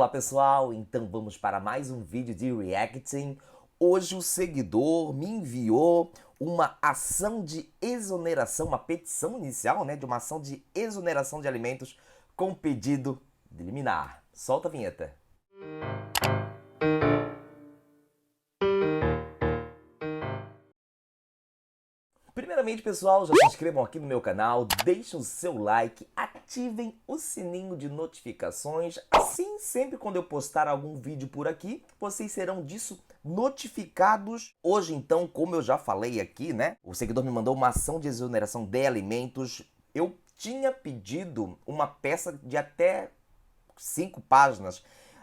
Olá pessoal, então vamos para mais um vídeo de reacting. Hoje o seguidor me enviou uma ação de exoneração, uma petição inicial, né, de uma ação de exoneração de alimentos com pedido de liminar. Solta a vinheta. Primeiramente, pessoal, já se inscrevam aqui no meu canal, deixem o seu like, ativem o sininho de notificações, assim sempre quando eu postar algum vídeo por aqui, vocês serão disso notificados. Hoje, então, como eu já falei aqui, né, o seguidor me mandou uma ação de exoneração de alimentos. Eu tinha pedido uma peça de até 5 páginas.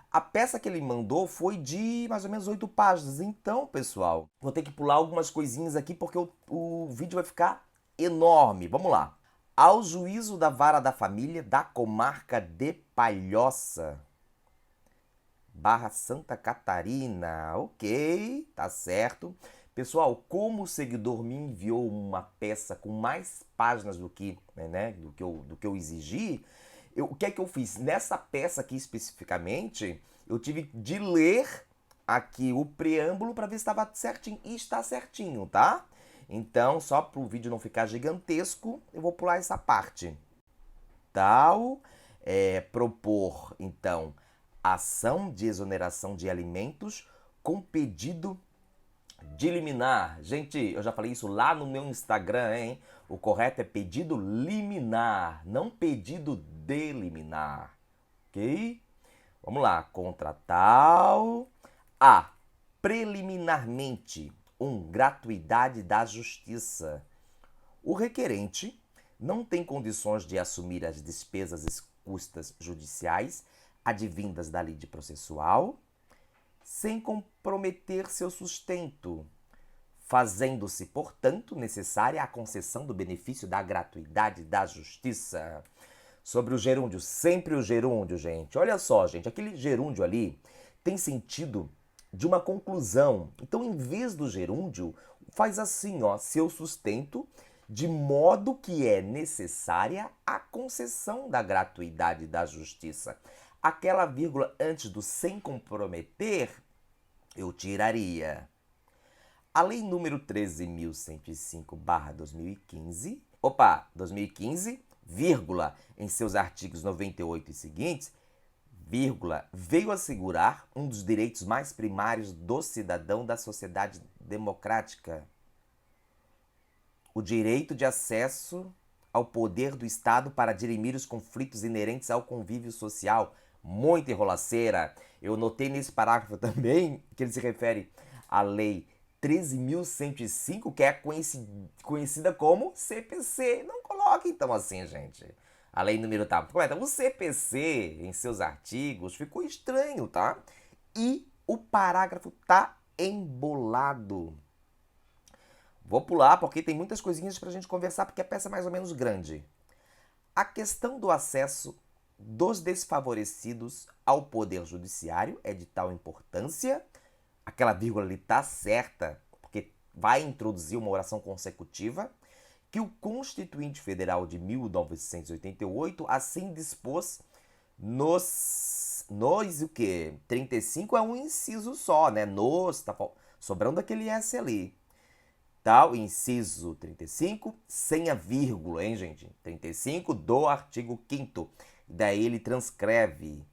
A peça que ele mandou foi de mais ou menos 8 páginas. Então, pessoal, vou ter que pular algumas coisinhas aqui porque o vídeo vai ficar enorme. Vamos lá. Ao juízo da Vara da Família da Comarca de Palhoça, Barra Santa Catarina. Ok, tá certo. Pessoal, como o seguidor me enviou uma peça com mais páginas do que, né, do que eu exigi, o que é que eu fiz? Nessa peça aqui especificamente, eu tive de ler aqui o preâmbulo para ver se estava certinho. E está certinho, tá? Então, só para o vídeo não ficar gigantesco, eu vou pular essa parte. Tal, propor, então, ação de exoneração de alimentos com pedido de liminar. Gente, eu já falei isso lá no meu Instagram, hein? O correto é pedido liminar, não pedido de liminar. Ok? Vamos lá. Contra tal. A. Preliminarmente. Gratuidade da justiça. O requerente não tem condições de assumir as despesas e custas judiciais advindas da lide processual sem comprometer seu sustento, fazendo-se, portanto, necessária a concessão do benefício da gratuidade da justiça. Sobre o gerúndio, sempre o gerúndio, gente. Olha só, gente, aquele gerúndio ali tem sentido de uma conclusão. Então, em vez do gerúndio, faz assim, ó, seu sustento, de modo que é necessária a concessão da gratuidade da justiça. Aquela vírgula antes do sem comprometer, eu tiraria. A Lei número 13.105/2015, 2015, vírgula, em seus artigos 98 e seguintes, vírgula, veio assegurar um dos direitos mais primários do cidadão da sociedade democrática: o direito de acesso ao poder do Estado para dirimir os conflitos inerentes ao convívio social. Muita enrolaceira. Eu notei nesse parágrafo também que ele se refere à Lei 13.105, que é conhecida como CPC. Não coloque então assim, gente. A lei número tá correta. O CPC, em seus artigos, ficou estranho, tá? E o parágrafo tá embolado. Vou pular porque tem muitas coisinhas pra gente conversar, porque a peça é mais ou menos grande. A questão do acesso dos desfavorecidos ao poder judiciário é de tal importância, aquela vírgula ali tá certa, porque vai introduzir uma oração consecutiva, que o Constituinte Federal de 1988 assim dispôs nos o quê? 35 é um inciso só, né? Tá sobrando aquele S ali. Tal, inciso 35, sem a vírgula, hein, gente? 35 do artigo 5º. Daí ele transcreve,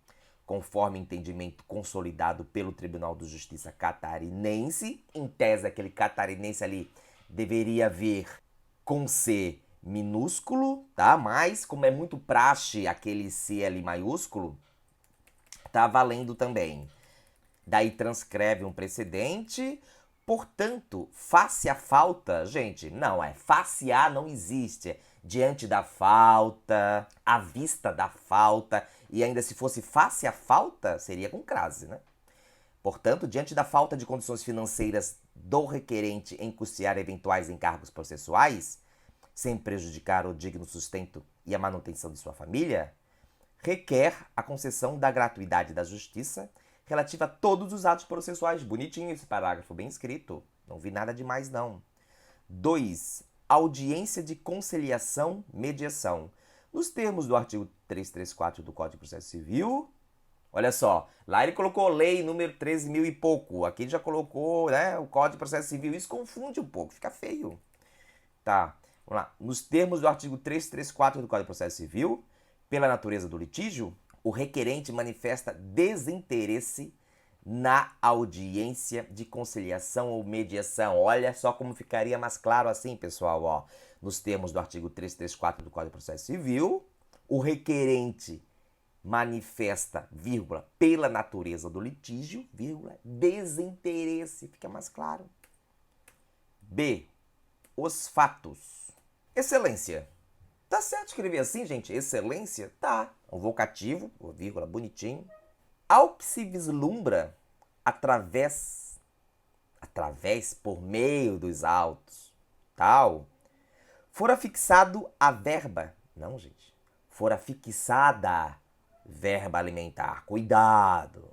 conforme entendimento consolidado pelo Tribunal de Justiça catarinense. Em tese, aquele catarinense ali deveria vir com C minúsculo, tá? Mas, como é muito praxe aquele C ali maiúsculo, tá valendo também. Daí transcreve um precedente. Portanto, face à falta, gente, não é face a não existe, é diante da falta, à vista da falta, e ainda se fosse face à falta, seria com crase, né? Portanto, diante da falta de condições financeiras do requerente em custear eventuais encargos processuais, sem prejudicar o digno sustento e a manutenção de sua família, requer a concessão da gratuidade da justiça relativa a todos os atos processuais. Bonitinho esse parágrafo, bem escrito. Não vi nada demais, não. 2. Audiência de conciliação, mediação. Nos termos do artigo 334 do Código de Processo Civil, Olha só, lá ele colocou lei número 13.000 e pouco. Aqui ele já colocou, né, o Código de Processo Civil. Isso confunde um pouco, fica feio. Tá, vamos lá. Nos termos do artigo 334 do Código de Processo Civil, pela natureza do litígio, o requerente manifesta desinteresse na audiência de conciliação ou mediação. Olha só como ficaria mais claro assim, pessoal, ó. Nos termos do artigo 334 do Código de Processo Civil, o requerente manifesta, vírgula, pela natureza do litígio, vírgula, desinteresse. Fica mais claro. B. Os fatos. Excelência. Tá certo escrever assim, gente? Excelência? Tá. Um vocativo, vírgula, bonitinho. Ao que se vislumbra através, por meio dos autos, tal, fora fixado a verba. Não, gente. Fora fixada verba alimentar. Cuidado.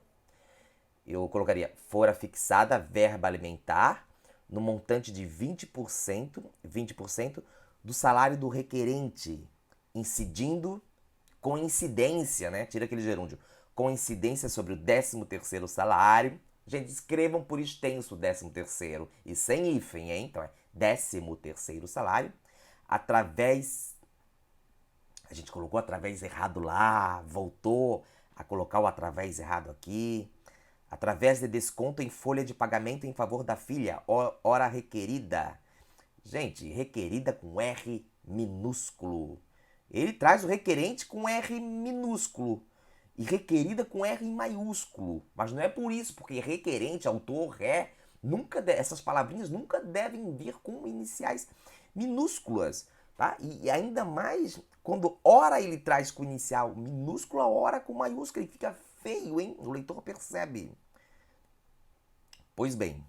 Eu colocaria fora fixada verba alimentar no montante de 20% do salário do requerente, incidindo com incidência, né? Tira aquele gerúndio. Com incidência sobre o 13º salário. Gente, escrevam por extenso o 13º e sem hífen, hein? Então é 13º salário, através... A gente colocou através errado lá, voltou a colocar o através errado aqui. Através de desconto em folha de pagamento em favor da filha, hora requerida. Gente, requerida com R minúsculo. Ele traz o requerente com R minúsculo e requerida com R maiúsculo. Mas não é por isso, porque requerente, autor, essas palavrinhas nunca devem vir com iniciais minúsculas. Tá? E ainda mais quando hora ele traz com inicial minúscula, hora com maiúscula. Ele fica feio, hein? O leitor percebe. Pois bem.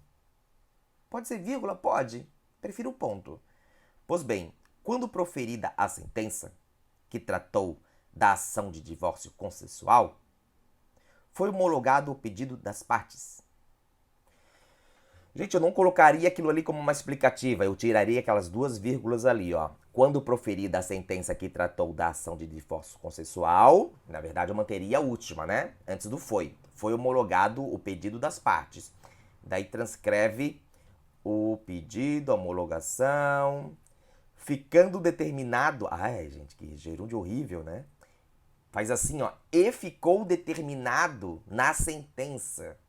Pode ser vírgula? Pode. Prefiro o ponto. Pois bem, quando proferida a sentença, que tratou da ação de divórcio consensual, foi homologado o pedido das partes. Gente, eu não colocaria aquilo ali como uma explicativa, eu tiraria aquelas duas vírgulas ali, ó. Quando proferida a sentença que tratou da ação de divórcio consensual, na verdade eu manteria a última, né? Antes do foi. Foi homologado o pedido das partes. Daí transcreve o pedido, a homologação, ficando determinado... Ai, gente, que gerúndio horrível, né? Faz assim, ó. E ficou determinado na sentença.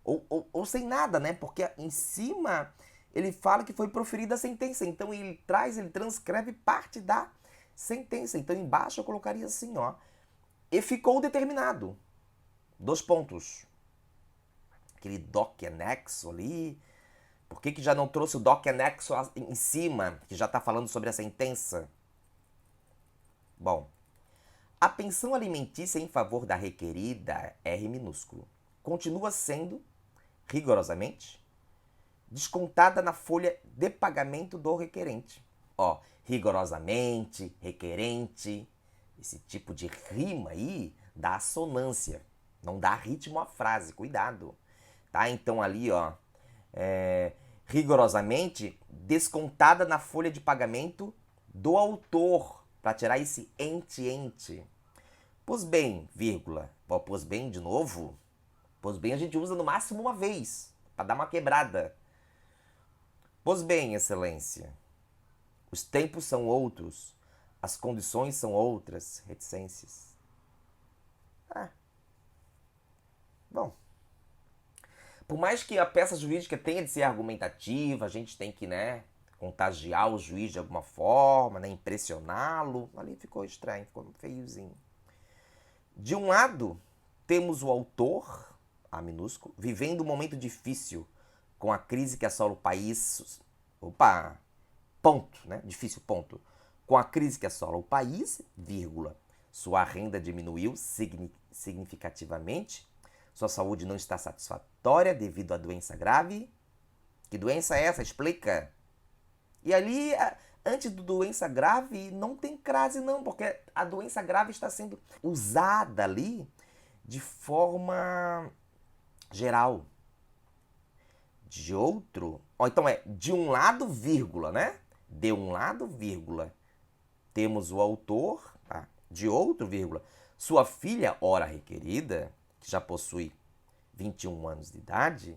Ou sem nada, né? Porque em cima ele fala que foi proferida a sentença. Então ele transcreve parte da sentença. Então embaixo eu colocaria assim, ó. E ficou determinado. 2 pontos. Aquele doc anexo ali. Por que já não trouxe o doc anexo em cima, que já está falando sobre a sentença? Bom, a pensão alimentícia em favor da requerida, R minúsculo, continua sendo, rigorosamente, descontada na folha de pagamento do requerente. Ó, rigorosamente, requerente, esse tipo de rima aí dá assonância, não dá ritmo à frase, cuidado. Tá? Então ali, ó, rigorosamente descontada na folha de pagamento do autor, para tirar esse ente. Pois bem, vírgula, pois bem de novo, pois bem a gente usa no máximo uma vez, para dar uma quebrada. Pois bem, excelência, os tempos são outros, as condições são outras, reticências. Bom, por mais que a peça jurídica tenha de ser argumentativa, a gente tem que, né, contagiar o juiz de alguma forma, né, impressioná-lo. Ali ficou estranho, ficou feiozinho. De um lado, temos o autor, A minúsculo, vivendo um momento difícil com a crise que assola o país. Opa! Ponto, né? Difícil, ponto. Com a crise que assola o país, vírgula. Sua renda diminuiu significativamente. Sua saúde não está satisfatória devido à doença grave. Que doença é essa? Explica. E ali, antes do doença grave, não tem crase não, porque a doença grave está sendo usada ali de forma geral. De outro... então é de um lado, vírgula, né? De um lado, vírgula. Temos o autor, tá? De outro, vírgula. Sua filha, ora requerida, que já possui 21 anos de idade,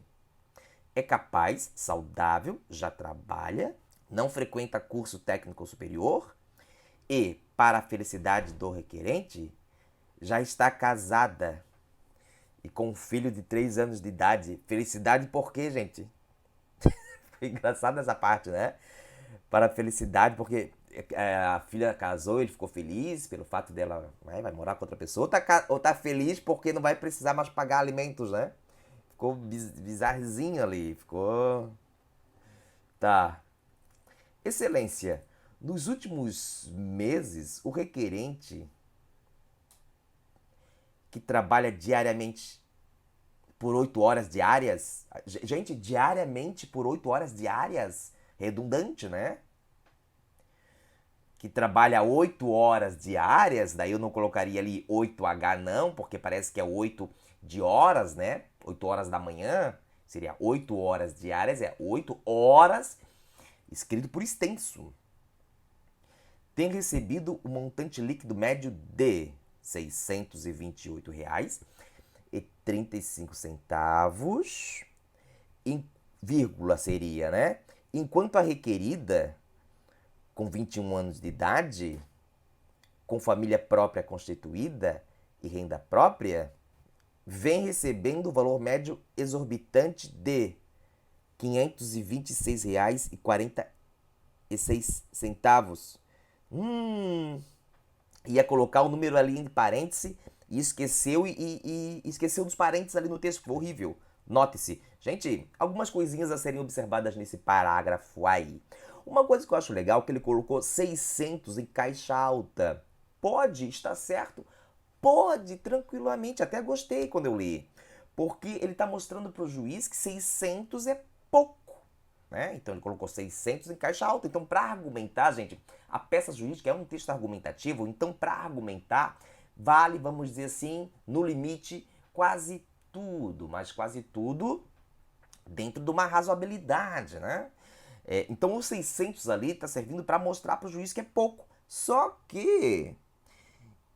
é capaz, saudável, já trabalha, não frequenta curso técnico superior e, para a felicidade do requerente, já está casada e com um filho de 3 anos de idade. Felicidade por quê, gente? Foi engraçado essa parte, né? Para a felicidade, porque a filha casou, ele ficou feliz pelo fato dela vai morar com outra pessoa, ou tá feliz porque não vai precisar mais pagar alimentos, né? Ficou bizarrinho ali, ficou... Tá. Excelência, nos últimos meses, o requerente que trabalha diariamente por 8 horas diárias, gente, diariamente por 8 horas diárias, redundante, né? Que trabalha 8 horas diárias, daí eu não colocaria ali 8H não, porque parece que é 8 de horas, né? 8 horas da manhã, seria 8 horas diárias, é 8 horas, escrito por extenso. Tem recebido um montante líquido médio de R$ 628,35, em vírgula seria, né? Enquanto a requerida, com 21 anos de idade, com família própria constituída e renda própria, vem recebendo o valor médio exorbitante de R$ 526,46. Ia colocar o número ali em parêntese e esqueceu e esqueceu dos parênteses ali no texto. Foi horrível. Note-se. Gente, algumas coisinhas a serem observadas nesse parágrafo aí. Uma coisa que eu acho legal é que ele colocou 600 em caixa alta. Pode, está certo. Pode, tranquilamente. Até gostei quando eu li. Porque ele está mostrando para o juiz que 600 é pouco. Né? Então ele colocou 600 em caixa alta. Então, para argumentar, gente, a peça jurídica é um texto argumentativo. Então, para argumentar, vale, vamos dizer assim, no limite, quase tudo. Mas quase tudo dentro de uma razoabilidade, né? Então, os 600 ali está servindo para mostrar para o juiz que é pouco. Só que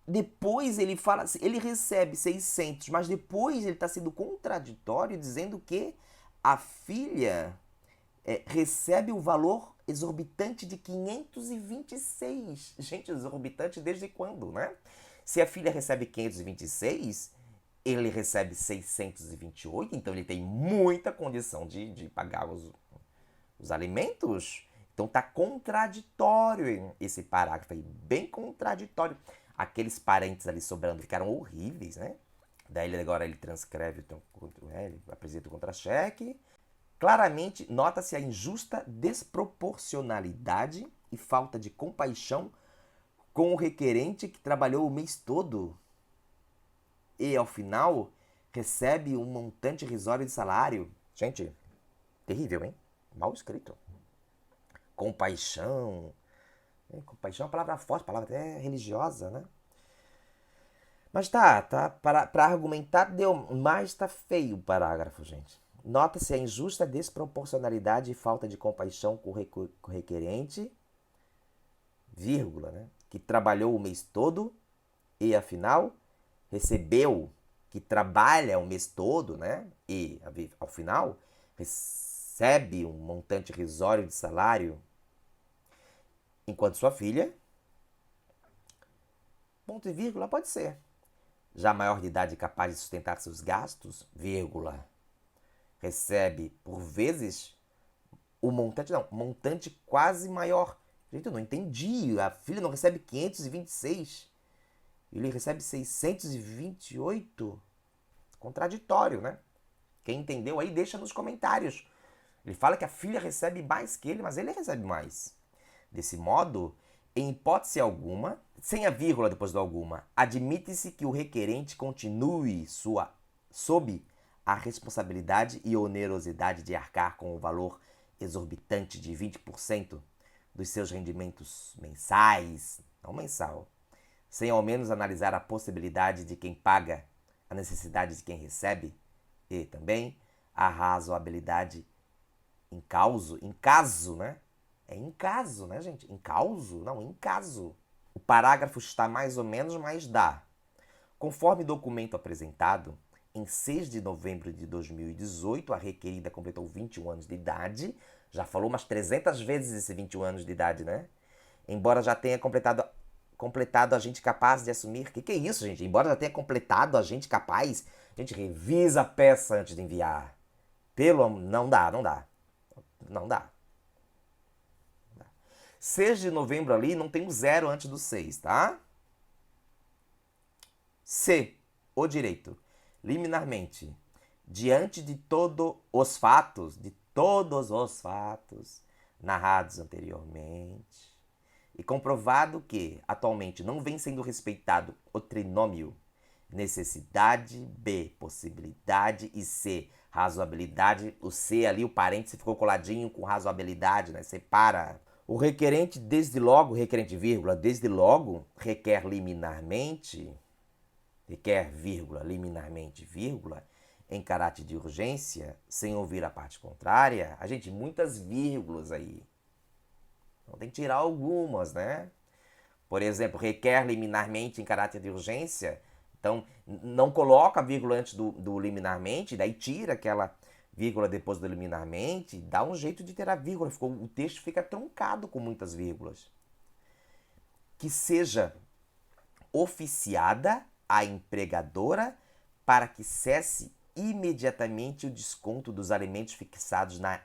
depois ele fala, ele recebe 600, mas depois ele está sendo contraditório dizendo que a filha recebe o valor exorbitante de 526. Gente, exorbitante desde quando, né? Se a filha recebe 526, ele recebe 628, então ele tem muita condição de pagar os alimentos. Então tá contraditório esse parágrafo aí, bem contraditório. Aqueles parênteses ali sobrando ficaram horríveis, né? Daí agora ele transcreve, ele apresenta o contra-cheque. Claramente nota-se a injusta desproporcionalidade e falta de compaixão com o requerente que trabalhou o mês todo e, ao final, recebe um montante irrisório de salário. Gente, terrível, hein? Mal escrito. Compaixão. Compaixão é uma palavra forte, palavra até religiosa, né? Mas para argumentar deu, mas tá feio o parágrafo, gente. Nota-se a injusta desproporcionalidade e falta de compaixão com o requerente, vírgula, né? Que trabalhou o mês todo e, afinal, recebeu, que trabalha o mês todo, né? E, ao final, recebe um montante irrisório de salário, enquanto sua filha, ponto e vírgula, pode ser, já maior de idade e capaz de sustentar seus gastos, vírgula, recebe, por vezes, o montante, não, montante quase maior. Gente, eu não entendi. A filha não recebe 526. Ele recebe 628. Contraditório, né? Quem entendeu aí, deixa nos comentários. Ele fala que a filha recebe mais que ele, mas ele recebe mais. Desse modo, em hipótese alguma, sem a vírgula depois do alguma, admite-se que o requerente continue sob a responsabilidade e onerosidade de arcar com o valor exorbitante de 20% dos seus rendimentos mensais, não mensal, sem ao menos analisar a possibilidade de quem paga, a necessidade de quem recebe e também a razoabilidade em caso, né? É em caso, né, gente? Em causo? Não, em caso. O parágrafo está mais ou menos, mas dá. Conforme documento apresentado, Em 6 de novembro de 2018, a requerida completou 21 anos de idade. Já falou umas 300 vezes esse 21 anos de idade, né? Embora já tenha completado agente capaz de assumir. Que é isso, gente? Embora já tenha completado agente capaz, a gente revisa a peça antes de enviar. Não dá, não dá. Não dá. 6 de novembro ali não tem um zero antes do 6, tá? C. O direito. Liminarmente. Diante de todos os fatos, narrados anteriormente, e comprovado que, atualmente, não vem sendo respeitado o trinômio necessidade, B, possibilidade e C, razoabilidade. O C ali, o parêntese ficou coladinho com razoabilidade, né? Separa. O requerente, desde logo, requerente, vírgula, desde logo, requer liminarmente, liminarmente, vírgula, em caráter de urgência, sem ouvir a parte contrária. A gente, muitas vírgulas aí. Então tem que tirar algumas, né? Por exemplo, requer liminarmente em caráter de urgência. Então, não coloca a vírgula antes do liminarmente, daí tira aquela vírgula depois do liminarmente, dá um jeito de ter a vírgula. O texto fica truncado com muitas vírgulas. Que seja oficiada a empregadora para que cesse imediatamente o desconto dos alimentos fixados na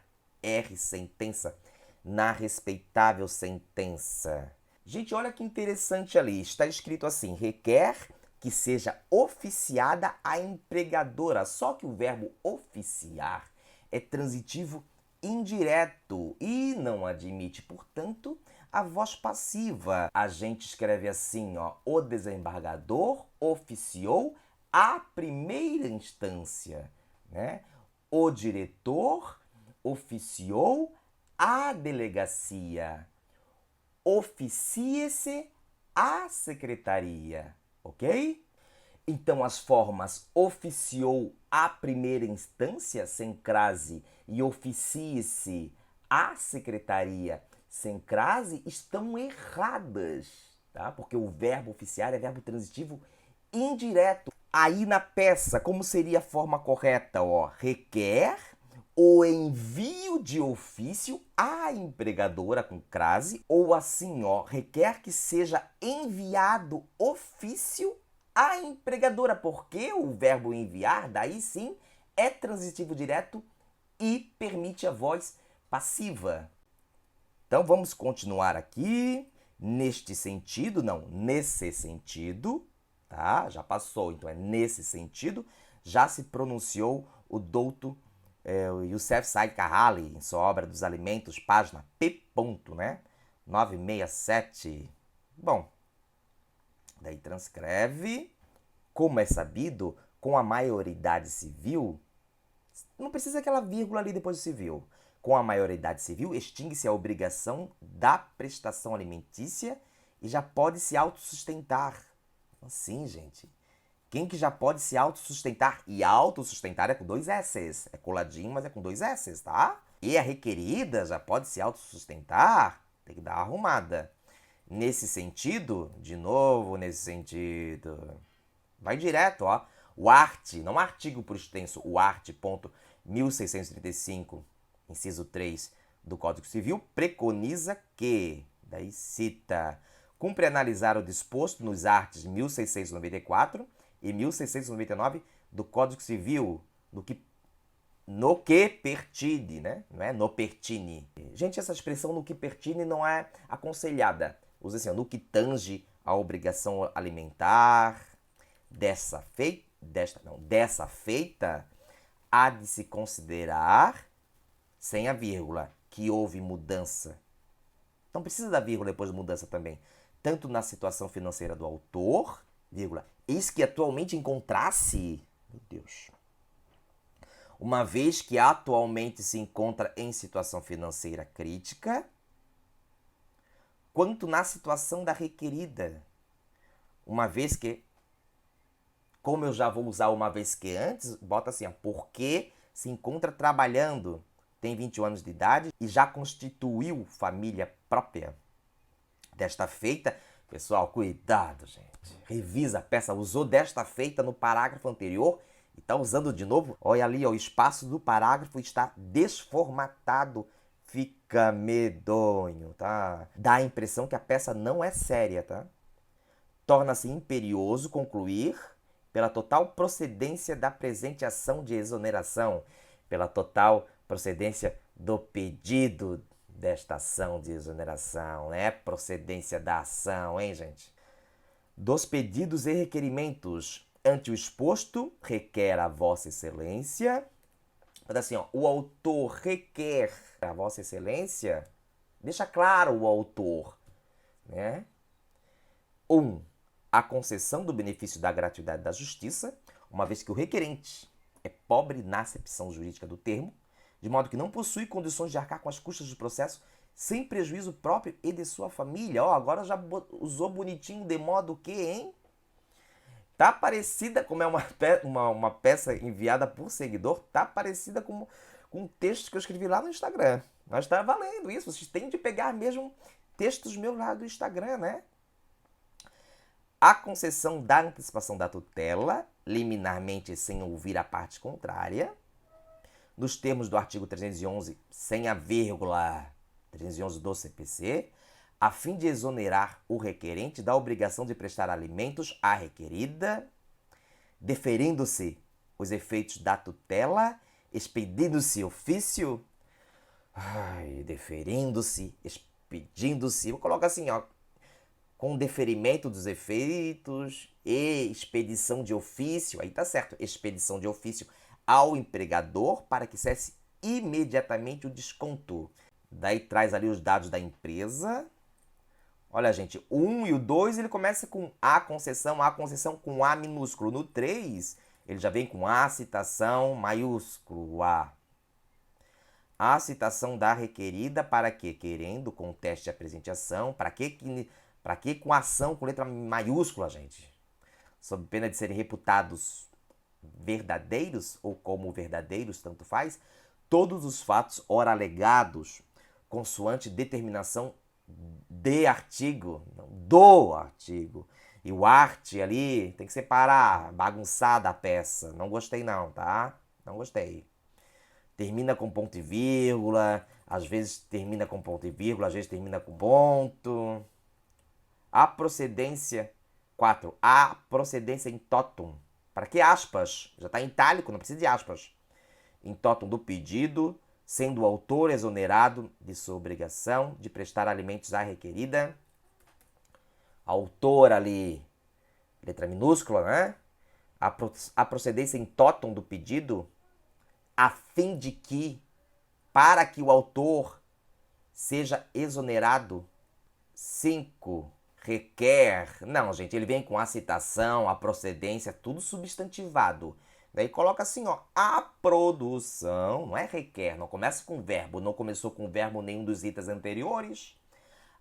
sentença, na respeitável sentença. Gente, olha que interessante ali. Está escrito assim: requer que seja oficiada a empregadora. Só que o verbo oficiar é transitivo indireto e não admite, portanto, a voz passiva. A gente escreve assim, ó: o desembargador oficiou a primeira instância, né? O diretor oficiou a delegacia. Oficie-se a secretaria, ok? Então as formas oficiou a primeira instância, sem crase, e oficie-se a secretaria, sem crase, estão erradas, tá? Porque o verbo oficiar é verbo transitivo indireto. Aí na peça, como seria a forma correta? Ó, requer o envio de ofício à empregadora com crase, ou assim, ó, requer que seja enviado ofício à empregadora, porque o verbo enviar, daí sim, é transitivo direto e permite a voz passiva. Então vamos continuar aqui neste sentido, não, nesse sentido, tá? Já passou, então é nesse sentido. Já se pronunciou o douto Youssef Said Kahali em sua obra dos alimentos, página P. né? 967. Bom, daí transcreve. Como é sabido, com a maioridade civil, não precisa aquela vírgula ali depois do civil. Com a maioridade civil, extingue-se a obrigação da prestação alimentícia e já pode se autossustentar. Assim, gente. Quem que já pode se autossustentar? E autossustentar é com 2 S's. É coladinho, mas é com 2 S's, tá? E a requerida já pode se autossustentar? Tem que dar uma arrumada. Nesse sentido, de novo nesse sentido, vai direto, ó. O art, não artigo por extenso, o art.1635, inciso 3 do Código Civil, preconiza que, daí cita, cumpre analisar o disposto nos arts 1694 e 1699 do Código Civil, no que pertine, né? Não é no pertine. Gente, essa expressão no que pertine não é aconselhada. Usa assim, no que tange a obrigação alimentar. Dessa feita, há de se considerar, sem a vírgula, que houve mudança. Não precisa da vírgula depois de mudança também. Tanto na situação financeira do autor, vírgula, eis que atualmente encontrasse, meu Deus, uma vez que atualmente se encontra em situação financeira crítica, quanto na situação da requerida, uma vez que, como eu já vou usar uma vez que antes, bota assim, ó, porque se encontra trabalhando, tem 21 anos de idade e já constituiu família própria. Desta feita, pessoal, cuidado, gente. Revisa a peça, usou desta feita no parágrafo anterior E tá usando de novo, olha ali, ó, o espaço do parágrafo está desformatado. Fica medonho, tá? Dá a impressão que a peça não é séria, tá? Torna-se imperioso concluir pela total procedência da presente ação de exoneração, pela total procedência do pedido desta ação de exoneração, né? Procedência da ação, hein, gente? Dos pedidos e requerimentos ante o exposto, requer a Vossa Excelência. Mas assim, ó, o autor requer a Vossa Excelência, deixa claro o autor, né? 1. A concessão do benefício da gratuidade da justiça, uma vez que o requerente é pobre na acepção jurídica do termo, de modo que não possui condições de arcar com as custas do processo sem prejuízo próprio e de sua família. Ó, agora já usou bonitinho de modo que, hein? Tá parecida, como é uma peça enviada por seguidor, tá parecida com um texto que eu escrevi lá no Instagram. Mas tá valendo isso, vocês têm de pegar mesmo textos meus lá do Instagram, né? A concessão da antecipação da tutela, liminarmente sem ouvir a parte contrária, nos termos do artigo 311, sem a vírgula 311 do CPC, a fim de exonerar o requerente da obrigação de prestar alimentos à requerida, deferindo-se os efeitos da tutela, expedindo-se ofício, deferindo-se, expedindo-se, vou colocar assim, ó, com deferimento dos efeitos e expedição de ofício, aí tá certo, expedição de ofício ao empregador para que cesse imediatamente o desconto. Daí traz ali os dados da empresa. Olha, gente, o 1 e o 2 ele começa com a concessão com A minúsculo. No 3, ele já vem com a citação maiúsculo, A. A citação da requerida para que, querendo, com teste de apresentação, para que com ação com letra maiúscula, gente? Sob pena de serem reputados verdadeiros ou como verdadeiros, tanto faz, todos os fatos ora alegados, consoante determinação de artigo, não, do artigo. E o arte ali tem que separar, bagunçada a peça. Não gostei não, tá? Não gostei. Termina com ponto e vírgula, às vezes termina com ponto e vírgula, às vezes termina com ponto. A procedência, 4. A procedência em totum. Para que aspas? Já está em itálico, não precisa de aspas. Em totum do pedido, sendo o autor exonerado de sua obrigação de prestar alimentos à requerida. Autor ali, letra minúscula, né? A procedência em totum do pedido, a fim de que, para que o autor seja exonerado. 5. Requer. Não, gente, ele vem com a citação, a procedência, tudo substantivado. Daí coloca assim, ó, a produção, não é requer, não começa com verbo, não começou com verbo nenhum dos itens anteriores.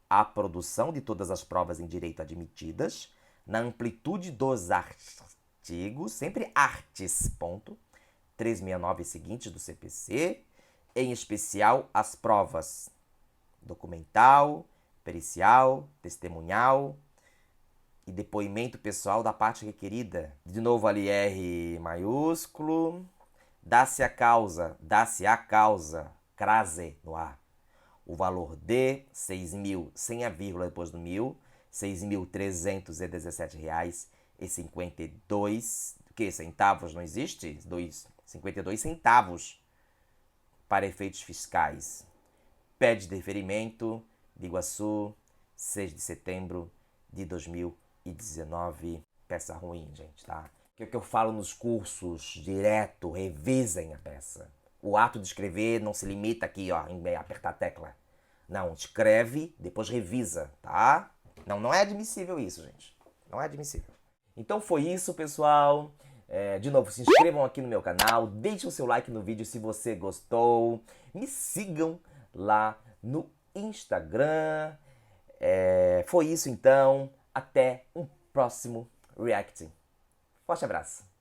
A produção de todas as provas em direito admitidas, na amplitude dos artigos, sempre artes, ponto, 369 e seguintes do CPC, em especial as provas documental, pericial, testemunhal e depoimento pessoal da parte requerida. De novo ali R maiúsculo, dá-se a causa, crase no ar. O valor de 6.000, sem a vírgula depois do 1.000, R$ 6.317,52, que centavos não existe? 52 centavos para efeitos fiscais. Pede deferimento de Iguaçu, 6 de setembro de 2019. Peça ruim, gente, tá? Que é o que eu falo nos cursos direto, revisem a peça. O ato de escrever não se limita aqui, ó, em apertar a tecla. Não, escreve, depois revisa, tá? Não é admissível isso, gente. Não é admissível. Então foi isso, pessoal. De novo, se inscrevam aqui no meu canal, deixem o seu like no vídeo se você gostou. Me sigam lá no Instagram. Foi isso então. Até um próximo Reacting. Forte abraço.